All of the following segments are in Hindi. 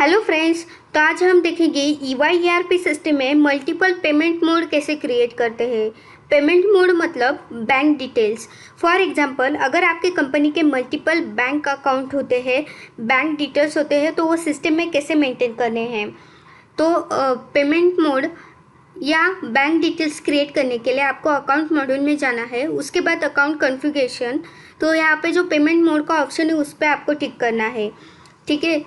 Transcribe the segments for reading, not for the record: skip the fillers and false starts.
Hello friends. तो आज हम देखेंगे EYERP सिस्टम में मल्टीपल पेमेंट मोड कैसे क्रिएट करते हैं। पेमेंट मोड मतलब बैंक डिटेल्स। फॉर एग्जांपल, अगर आपके कंपनी के मल्टीपल बैंक अकाउंट होते हैं, बैंक डिटेल्स होते हैं, तो वो सिस्टम में कैसे मेंटेन करने हैं। तो पेमेंट मोड या बैंक डिटेल्स क्रिएट करने के लिए आपको अकाउंट मॉड्यूल में जाना है। उसके बाद अकाउंट कॉन्फ़िगरेशन, तो यहाँ पे जो पेमेंट मोड का ऑप्शन है उस पर आपको टिक करना है। ठीक है,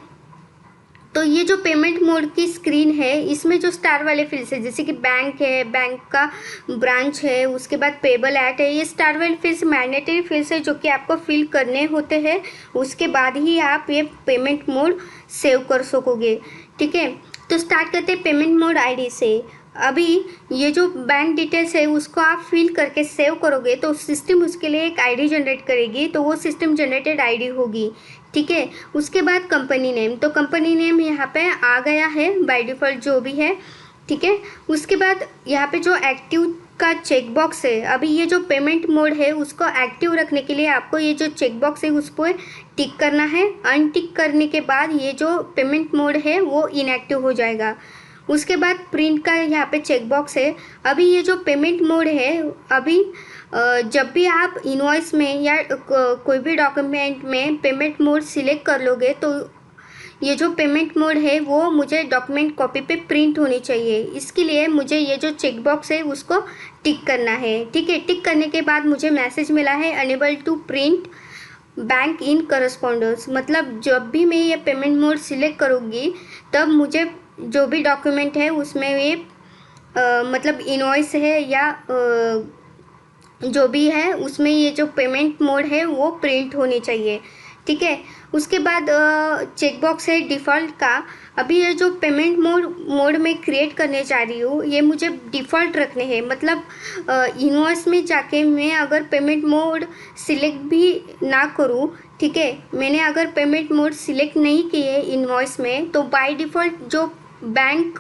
तो ये जो पेमेंट मोड की स्क्रीन है, इसमें जो स्टार वाले फील्ड्स है जैसे कि बैंक है, बैंक का ब्रांच है, उसके बाद पेबल ऐट है, ये स्टार वाले फील्ड्स मैंडेटरी फील्ड्स है जो कि आपको फिल करने होते हैं। उसके बाद ही आप ये पेमेंट मोड सेव कर सकोगे। ठीक है, तो स्टार्ट करते हैं पेमेंट मोड आईडी से। अभी ये जो बैंक डिटेल्स है उसको आप फिल करके सेव करोगे तो सिस्टम उसके लिए एक आईडी जनरेट करेगी, तो वो सिस्टम जनरेटेड आईडी होगी। ठीक है, उसके बाद कंपनी नेम, तो कंपनी नेम यहाँ पे आ गया है बाय डिफ़ॉल्ट जो भी है। ठीक है, उसके बाद यहाँ पे जो एक्टिव का चेक बॉक्स है, अभी ये जो पेमेंट मोड है उसको एक्टिव रखने के लिए आपको ये जो चेक बॉक्स है उस पर टिक करना है। अनटिक करने के बाद ये जो पेमेंट मोड है वो इनएक्टिव हो जाएगा। उसके बाद प्रिंट का यहाँ पे चेक बॉक्स है। अभी ये जो पेमेंट मोड है, अभी जब भी आप इनवॉइस में या कोई भी डॉक्यूमेंट में पेमेंट मोड सिलेक्ट कर लोगे तो ये जो पेमेंट मोड है वो मुझे डॉक्यूमेंट कॉपी पे प्रिंट होनी चाहिए। इसके लिए मुझे ये जो चेक बॉक्स है उसको टिक करना है। ठीक है, टिक करने के बाद मुझे मैसेज मिला है unable to print bank in correspondence, मतलब जब भी मैं ये पेमेंट मोड सिलेक्ट करूँगी तब मुझे जो भी डॉक्यूमेंट है उसमें ये मतलब इनवॉइस है या जो भी है उसमें ये जो पेमेंट मोड है वो प्रिंट होनी चाहिए। ठीक है, उसके बाद चेक बॉक्स है डिफ़ॉल्ट का। अभी ये जो पेमेंट मोड में क्रिएट करने जा रही हूँ ये मुझे डिफ़ॉल्ट रखने हैं, मतलब इनवॉइस में जाके मैं अगर पेमेंट मोड सिलेक्ट भी ना करूँ, ठीक है, मैंने अगर पेमेंट मोड सिलेक्ट नहीं किए इनवॉइस में तो बाय डिफ़ॉल्ट जो बैंक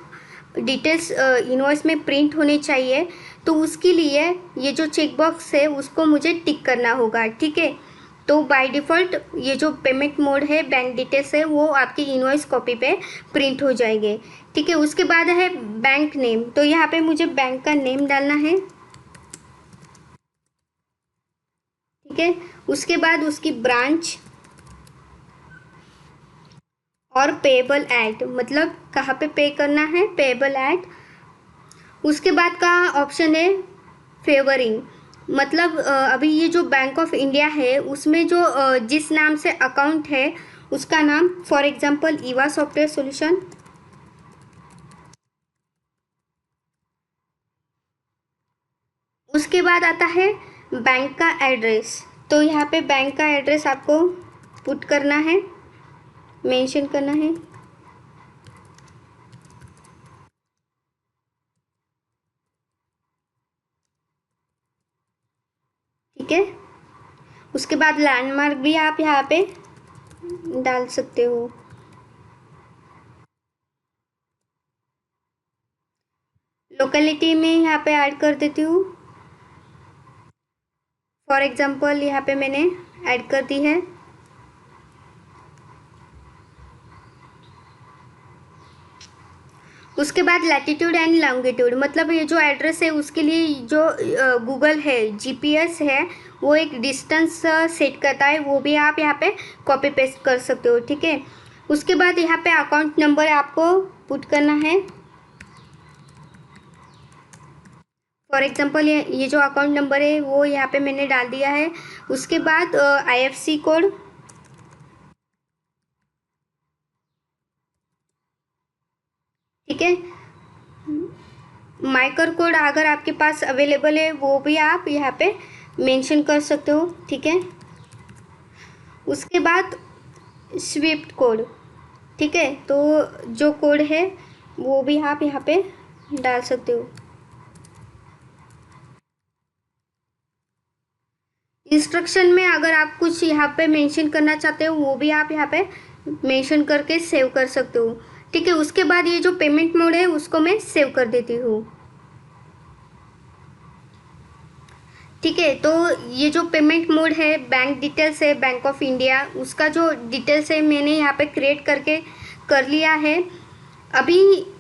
डिटेल्स इनवॉइस में प्रिंट होने चाहिए, तो उसके लिए ये जो चेक बॉक्स है उसको मुझे टिक करना होगा। ठीक है, तो बाय डिफ़ॉल्ट ये जो पेमेंट मोड है बैंक डिटेल्स है वो आपकी इनवॉइस कॉपी पे प्रिंट हो जाएंगे। ठीक है, उसके बाद है बैंक नेम, तो यहाँ पे मुझे बैंक का नेम डालना है। ठीक है, उसके बाद उसकी ब्रांच और पेबल ऐट, मतलब कहाँ पे पे करना है, पेबल ऐट। उसके बाद का ऑप्शन है फेवरिंग, मतलब अभी ये जो बैंक ऑफ इंडिया है उसमें जो जिस नाम से अकाउंट है उसका नाम, for example Eva software solution. उसके बाद आता है बैंक का एड्रेस, तो यहाँ पे बैंक का एड्रेस आपको पुट करना है, मेंशन करना है। ठीक है, उसके बाद लैंडमार्क भी आप यहाँ पे डाल सकते हो। लोकेलिटी में यहाँ पे ऐड कर देती हूँ, फॉर एग्जांपल यहाँ पे मैंने ऐड कर दी है। उसके बाद लैटिट्यूड एंड लॉन्गिट्यूड, मतलब ये जो एड्रेस है उसके लिए जो गूगल है, जीपीएस है, वो एक डिस्टेंस सेट करता है, वो भी आप यहाँ पे कॉपी पेस्ट कर सकते हो। ठीक है, उसके बाद यहाँ पे अकाउंट नंबर आपको पुट करना है। फॉर एग्जांपल ये जो अकाउंट नंबर है वो यहाँ पे मैंने डाल दिया है। उसके बाद आईएफएससी कोड, ठीक है, माइकर कोड अगर आपके पास अवेलेबल है वो भी आप यहाँ पे मेंशन कर सकते हो। ठीक है, उसके बाद स्विफ्ट कोड, ठीक है, तो जो कोड है वो भी आप यहाँ पे डाल सकते हो। इंस्ट्रक्शन में अगर आप कुछ यहाँ पे मेंशन करना चाहते हो वो भी आप यहाँ पे मेंशन करके सेव कर सकते हो। ठीक है, उसके बाद ये जो पेमेंट मोड है उसको मैं सेव कर देती हूँ। ठीक है, तो ये जो पेमेंट मोड है बैंक डिटेल्स है बैंक ऑफ इंडिया, उसका जो डिटेल्स है मैंने यहाँ पे क्रिएट करके कर लिया है। अभी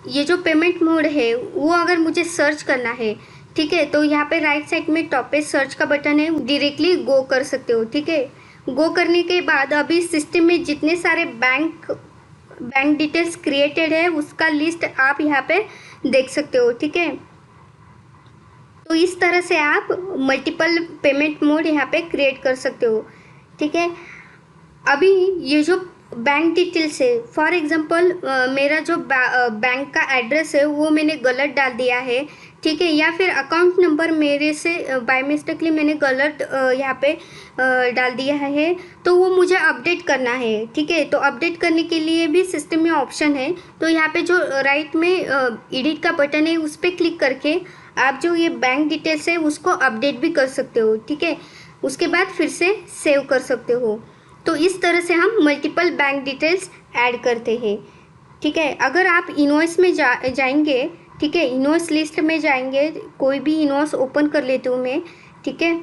ये जो पेमेंट मोड है वो अगर मुझे सर्च करना है, ठीक है, तो यहाँ पे राइट साइड में टॉप पे सर्च का बटन है, डायरेक्टली गो कर सकते हो, ठीक है। गो करने के बाद अभी सिस्टम में जितने सारे बैंक डिटेल्स क्रिएटेड है उसका लिस्ट आप यहाँ पे देख सकते हो, ठीक है। तो इस तरह से आप मल्टीपल पेमेंट मोड यहाँ पे क्रिएट कर सकते हो, ठीक है। अभी ये जो बैंक डिटेल्स है, फॉर एग्जांपल मेरा जो बैंक का एड्रेस है वो मैंने गलत डाल दिया है, ठीक है, या फिर अकाउंट नंबर मेरे से बाय मिस्टेकली मैंने गलत यहाँ पे डाल दिया है, तो वो मुझे अपडेट करना है, ठीक है। तो अपडेट करने के लिए भी सिस्टम में ऑप्शन है, तो यहाँ पे जो राइट में एडिट का बटन है उस पर क्लिक करके आप जो ये बैंक डिटेल्स है उसको अपडेट भी कर सकते हो, ठीक है। उसके बाद फिर से सेव कर सकते हो। तो इस तरह से हम मल्टीपल बैंक डिटेल्स ऐड करते हैं, ठीक है। अगर आप इनवॉइस में जाएंगे, ठीक है, इनवॉइस लिस्ट में जाएंगे, कोई भी इनवॉइस ओपन कर लेती हूँ मैं, ठीक है।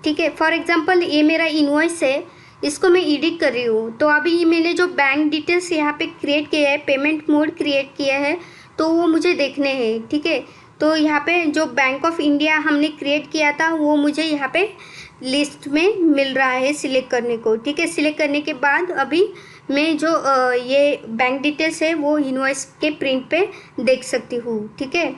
ठीक है, फॉर एग्जांपल ये मेरा इनवॉइस है, इसको मैं एडिट कर रही हूँ। तो अभी ये मैंने जो बैंक डिटेल्स यहाँ पे क्रिएट किया है, पेमेंट मोड क्रिएट किया है, तो वो मुझे देखने हैं, ठीक है। तो यहाँ पे जो बैंक ऑफ इंडिया हमने क्रिएट किया था वो मुझे यहाँ पे लिस्ट में मिल रहा है सिलेक्ट करने को, ठीक है। सिलेक्ट करने के बाद अभी मैं जो ये बैंक डिटेल्स है वो इनवॉइस के प्रिंट पे देख सकती हूँ, ठीक है।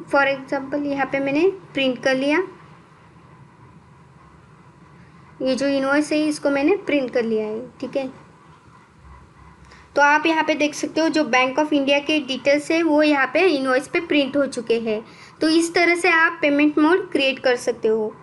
फॉर एग्जांपल यहाँ पे मैंने प्रिंट कर लिया, ये जो इनवॉइस है इसको मैंने प्रिंट कर लिया है, ठीक है। तो आप यहाँ पे देख सकते हो जो बैंक ऑफ इंडिया के डिटेल्स है वो यहाँ पे इनवॉइस पे प्रिंट हो चुके हैं। तो इस तरह से आप पेमेंट मोड क्रिएट कर सकते हो।